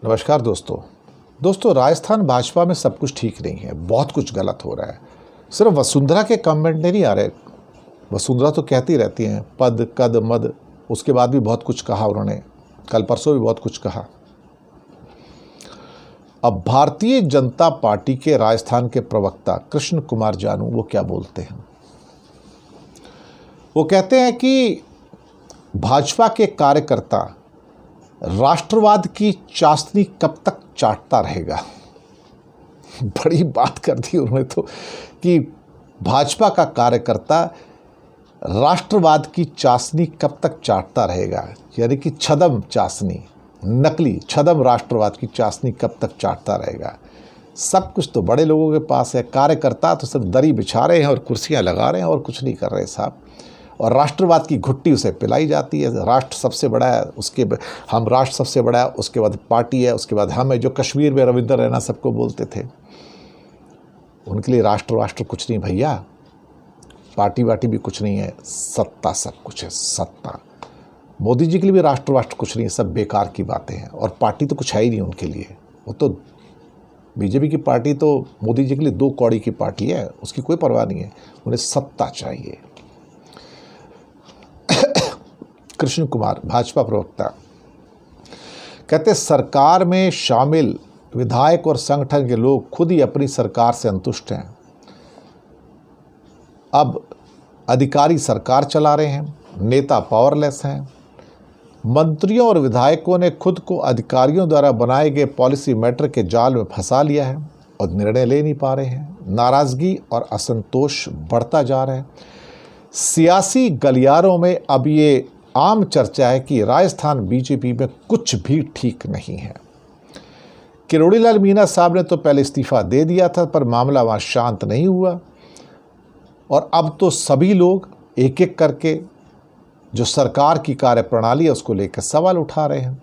नमस्कार दोस्तों राजस्थान भाजपा में सब कुछ ठीक नहीं है, बहुत कुछ गलत हो रहा है। सिर्फ वसुंधरा के कमेंट नहीं आ रहे। वसुंधरा तो कहती रहती हैं पद कद मद, उसके बाद भी बहुत कुछ कहा उन्होंने, कल परसों भी बहुत कुछ कहा। अब भारतीय जनता पार्टी के राजस्थान के प्रवक्ता कृष्ण कुमार जानू वो क्या बोलते हैं। वो कहते हैं कि भाजपा के कार्यकर्ता राष्ट्रवाद की चाशनी कब तक चाटता रहेगा। बड़ी बात कर दी उन्होंने तो कि भाजपा का कार्यकर्ता राष्ट्रवाद की चाशनी कब तक चाटता रहेगा, यानी कि छदम चाशनी, नकली छदम राष्ट्रवाद की चाशनी कब तक चाटता रहेगा। सब कुछ तो बड़े लोगों के पास है, कार्यकर्ता तो सिर्फ दरी बिछा रहे हैं और कुर्सियां लगा रहे हैं और कुछ नहीं कर रहे साहब। और राष्ट्रवाद की घुट्टी उसे पिलाई जाती है। राष्ट्र सबसे बड़ा है, उसके हम राष्ट्र सबसे बड़ा है, उसके बाद पार्टी है, उसके बाद हम है, जो कश्मीर में रविंद्र रैना सबको बोलते थे। उनके लिए राष्ट्र कुछ नहीं भैया, पार्टी वार्टी भी कुछ नहीं है, सत्ता सब कुछ है, सत्ता। मोदी जी के लिए भी राष्ट्र कुछ नहीं है, सब बेकार की बातें हैं। और पार्टी तो कुछ है ही नहीं उनके लिए। वो तो बीजेपी की पार्टी तो मोदी जी के लिए 2 कौड़ी की पार्टी है, उसकी कोई परवाह नहीं है, उन्हें सत्ता चाहिए। कृष्ण कुमार भाजपा प्रवक्ता कहते सरकार में शामिल विधायक और संगठन के लोग खुद ही अपनी सरकार से संतुष्ट हैं। अब अधिकारी सरकार चला रहे हैं, नेता पावरलेस हैं। मंत्रियों और विधायकों ने खुद को अधिकारियों द्वारा बनाए गए पॉलिसी मैटर के जाल में फंसा लिया है और निर्णय ले नहीं पा रहे हैं। नाराजगी और असंतोष बढ़ता जा रहा है। सियासी गलियारों में अब ये आम चर्चा है कि राजस्थान बीजेपी में कुछ भी ठीक नहीं है। किरोड़ी लाल मीणा साहब ने तो पहले इस्तीफा दे दिया था, पर मामला वहाँ शांत नहीं हुआ और अब तो सभी लोग एक एक करके जो सरकार की कार्यप्रणाली है उसको लेकर सवाल उठा रहे हैं।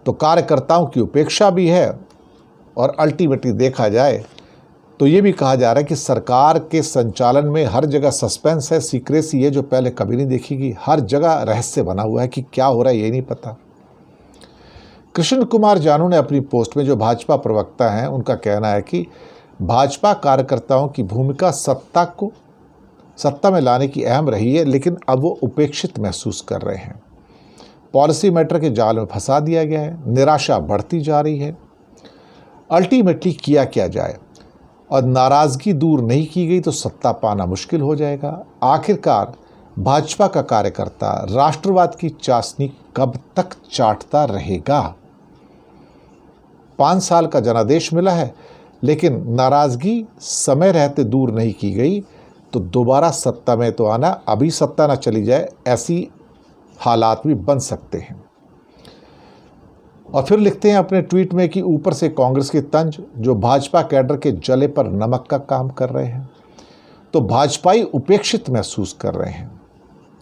तो कार्यकर्ताओं की उपेक्षा भी है और अल्टीमेटली देखा जाए तो ये भी कहा जा रहा है कि सरकार के संचालन में हर जगह सस्पेंस है, सीक्रेसी है, जो पहले कभी नहीं देखी गई। हर जगह रहस्य बना हुआ है कि क्या हो रहा है ये नहीं पता। कृष्ण कुमार जानू ने अपनी पोस्ट में, जो भाजपा प्रवक्ता हैं, उनका कहना है कि भाजपा कार्यकर्ताओं की भूमिका सत्ता में लाने की अहम रही है, लेकिन अब वो उपेक्षित महसूस कर रहे हैं। पॉलिसी मैटर के जाल में फंसा दिया गया है, निराशा बढ़ती जा रही है। अल्टीमेटली किया क्या जाए और नाराज़गी दूर नहीं की गई तो सत्ता पाना मुश्किल हो जाएगा। आखिरकार भाजपा का कार्यकर्ता राष्ट्रवाद की चाशनी कब तक चाटता रहेगा। 5 साल का जनादेश मिला है, लेकिन नाराज़गी समय रहते दूर नहीं की गई तो दोबारा सत्ता में तो आना, अभी सत्ता ना चली जाए, ऐसी हालात भी बन सकते हैं। और फिर लिखते हैं अपने ट्वीट में कि ऊपर से कांग्रेस के तंज जो भाजपा कैडर के जले पर नमक का काम कर रहे हैं, तो भाजपाई उपेक्षित महसूस कर रहे हैं।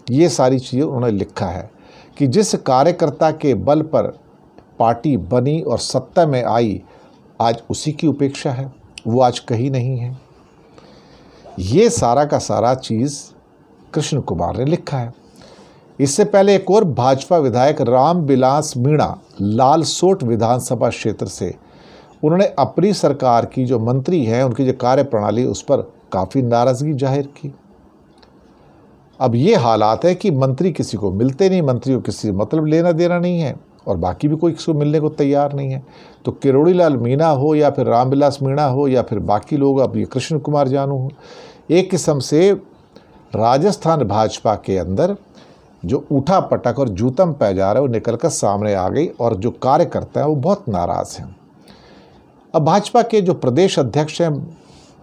ये सारी चीज़ें उन्होंने लिखा है कि जिस कार्यकर्ता के बल पर पार्टी बनी और सत्ता में आई, आज उसी की उपेक्षा है, वो आज कहीं नहीं है। ये सारा का सारा चीज़ कृष्ण कुमार ने लिखा है। इससे पहले एक और भाजपा विधायक रामविलास मीणा लालसोट विधानसभा क्षेत्र से, उन्होंने अपनी सरकार की जो मंत्री हैं उनकी जो कार्यप्रणाली उस पर काफ़ी नाराज़गी जाहिर की। अब ये हालात है कि मंत्री किसी को मिलते नहीं, मंत्री को किसी मतलब लेना देना नहीं है और बाकी भी कोई किसी को मिलने को तैयार नहीं है। तो किरोड़ी लाल मीणा हो या फिर रामविलास मीणा हो या फिर बाकी लोग, अब ये कृष्ण कुमार जानू हो, एक किस्म से राजस्थान भाजपा के अंदर जो उठा पटक और जूतम पै जा रहा है वो निकलकर सामने आ गई और जो कार्यकर्ता है वो बहुत नाराज़ हैं। अब भाजपा के जो प्रदेश अध्यक्ष हैं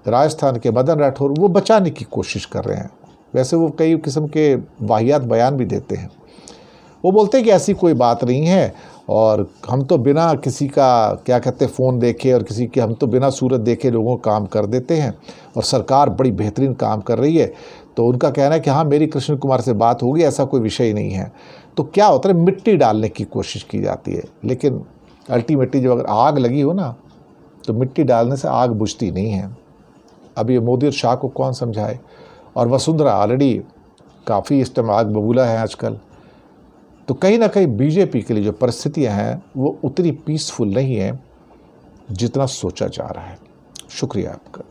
राजस्थान के मदन राठौर, वो बचाने की कोशिश कर रहे हैं। वैसे वो कई किस्म के वाहियात बयान भी देते हैं। वो बोलते हैं कि ऐसी कोई बात नहीं है और हम तो बिना किसी का क्या कहते फ़ोन देखे और किसी के, हम तो बिना सूरत देखे लोगों का काम कर देते हैं और सरकार बड़ी बेहतरीन काम कर रही है। तो उनका कहना है कि हाँ, मेरी कृष्ण कुमार से बात होगी, ऐसा कोई विषय नहीं है। तो क्या होता है, मिट्टी डालने की कोशिश की जाती है, लेकिन अल्टीमेटली जब अगर आग लगी हो ना तो मिट्टी डालने से आग बुझती नहीं है। अब ये मोदी और शाह को कौन समझाए। और वसुंधरा ऑलरेडी काफ़ी इस टाइम आग बबूला है आजकल। तो कहीं ना कहीं बीजेपी के लिए जो परिस्थितियां हैं वो उतनी पीसफुल नहीं है जितना सोचा जा रहा है। शुक्रिया आपका।